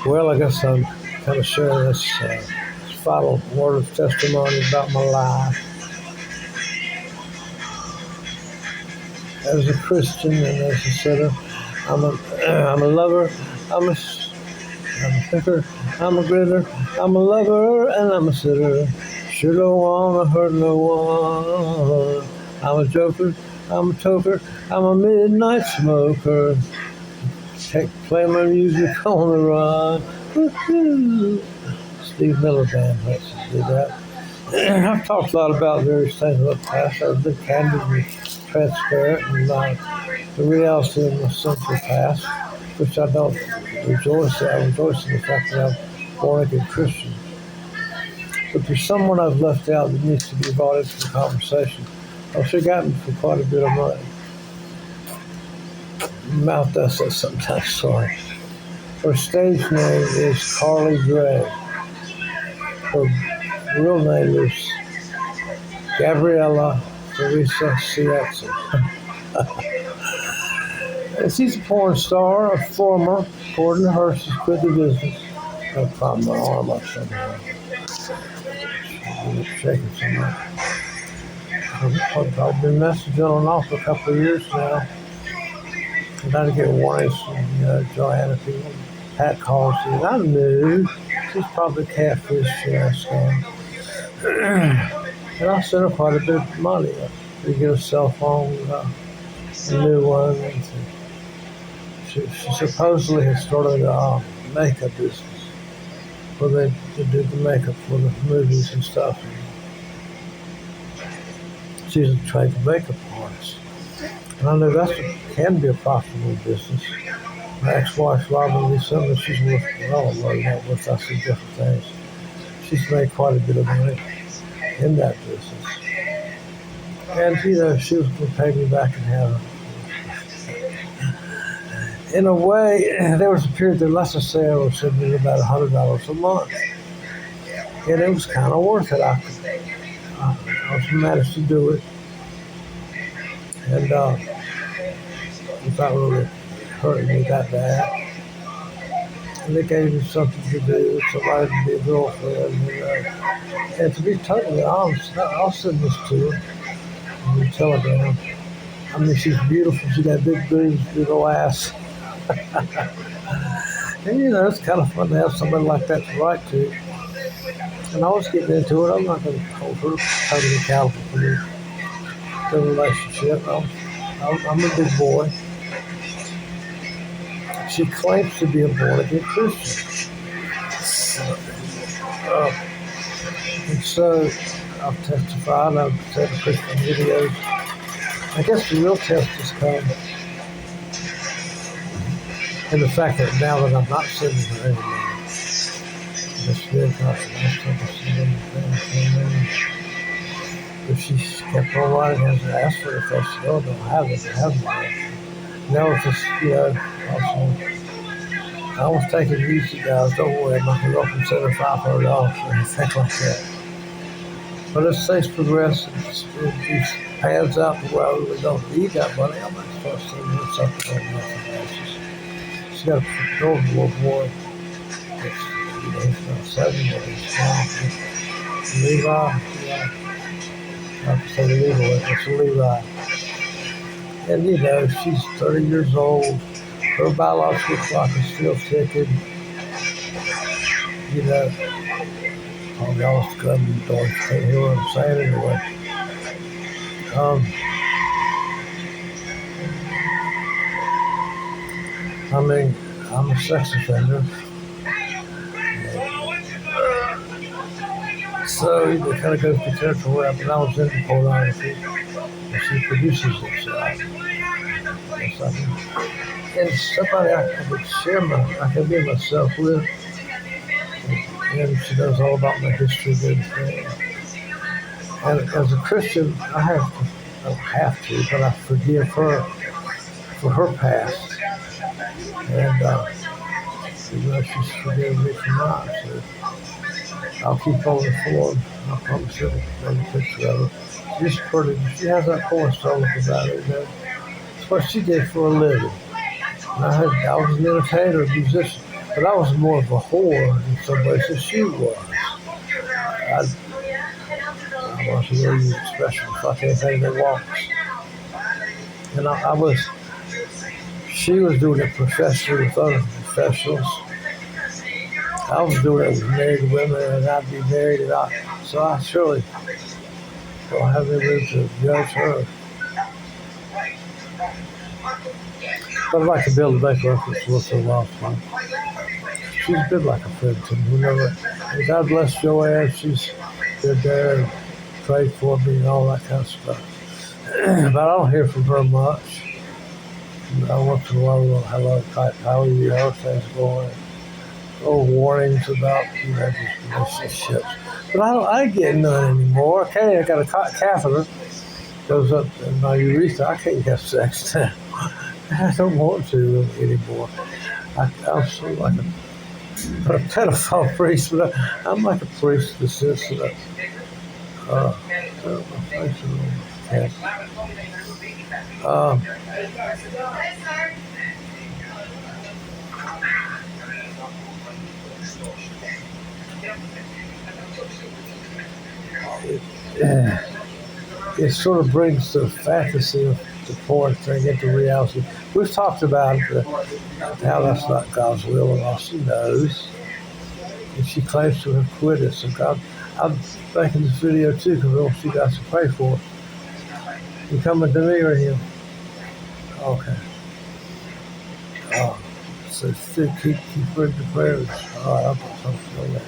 Well, I guess I'm kind of sharing this final word of testimony about my life as a Christian and as a sinner. I'm a, I'm a lover. I'm a, I'm a thinker. I'm a grinner. I'm a lover and I'm a sinner. Sure don't wanna hurt no one. I'm a joker. I'm a toker. I'm a midnight smoker. Play my music on the run. Woo-hoo. Steve Miller Band lets us do that. I've talked a lot about various things in the past. I've been candid and transparent and the reality of my sinful past, which I don't rejoice in. I rejoice in the fact that I'm a born again Christian. But there's someone I've left out that needs to be brought into the conversation. I've forgotten for quite a bit of money. Mouth does that sometimes, sorry. Her stage name is Carly Gray. Her real name is Gabriella Teresa Ciazza. And she's a porn star, a former, according to her, she's quit the business. I'll prop my arm up somewhere. I'm shaking so much. I've been messaging on and off for a couple of years now. I'm trying to get warnings from Joanna people. Pat calls her, and I knew she's probably catfish scam. And I sent her quite a bit of money to get a cell phone, a new one. And she supposedly has started a makeup business where they do the makeup for the movies and stuff. She's a trained makeup artist. And I know can be a profitable business. My ex-wife, Robin Lee Sumner, she's worth, well, not worth, I see different things. She's made quite a bit of money in that business. And, she was going to pay me back in heaven. In a way, there was a period that, let's just say, I was sending about $100 a month. And it was kind of worth it. I was managed to do it. And without really hurting me that bad. And they gave me something to do, somebody to be a girlfriend. And to be totally honest, I'll send this to her on the telegram. I mean, she's beautiful. She got big boobs, big old ass. And it's kind of fun to have somebody like that to write to. And I was getting into it. I'm not going to hold her totally accountable for the relationship. I'm a big boy. She claims to be a born-again Christian. And so I've testified, I've said Christian videos. I guess the real test has come in the fact that now that I'm not sitting there anymore, this big if she kept on writing, has asked her if they still don't have it. Now it's just, also, I was taking it easy, guys. Don't worry, I'm not going to go from $7,500 or anything like that. But as things progress, it pans out to where I really don't need that money. I might start sending something on a monthly basis. She's got a adorable little boy. He's about 7, but he's strong. Levi, I have to say Levi, it's Levi. And she's 30 years old. Her biological clock is still ticking. Probably almost got the door. Can't hear what I'm saying anyway. I'm a sex offender. So it kind of goes to territory where I was into pornography. And she produces it. So and somebody I could share I can be myself with. And she knows all about my history and everything. And as a Christian, I don't have to, but I forgive her for her past. And she's forgiven me for mine. So I'll keep on the form. I promise her to take a picture of her. She's pretty. She has that porn star look about her. That's what she did for a living. I was an entertainer, a musician. But I was more of a whore in some ways than she was. I wasn't really special fucking anything that walks. And she was doing it professionally with other professionals. I was doing it with married women, and I'd be married, so I surely don't have any reason to judge her. But I'd like to be able to make reference to what's her last time. She's been like a friend to me. And God bless Joanne. She's been there and prayed for me and all that kind of stuff. But I don't hear from her much. I once in a while will hello type, how are you, how are things going? Little warnings about, just relationships. But I ain't getting none anymore. Okay, I got a catheter. Goes up in my urethra. I can't have sex now. I don't want to anymore. I'm sort of like a pedophile priest, but I'm like a priest in the sense that it sort of brings the fantasy of the porn thing into reality. We've talked about how that's not God's will, and all she knows. And she claims to have quit it. So God, I'm making this video too because I want you guys to pray for it. You coming to me or him? Okay. So still keep her in the prayers. All right, I'll put something on that.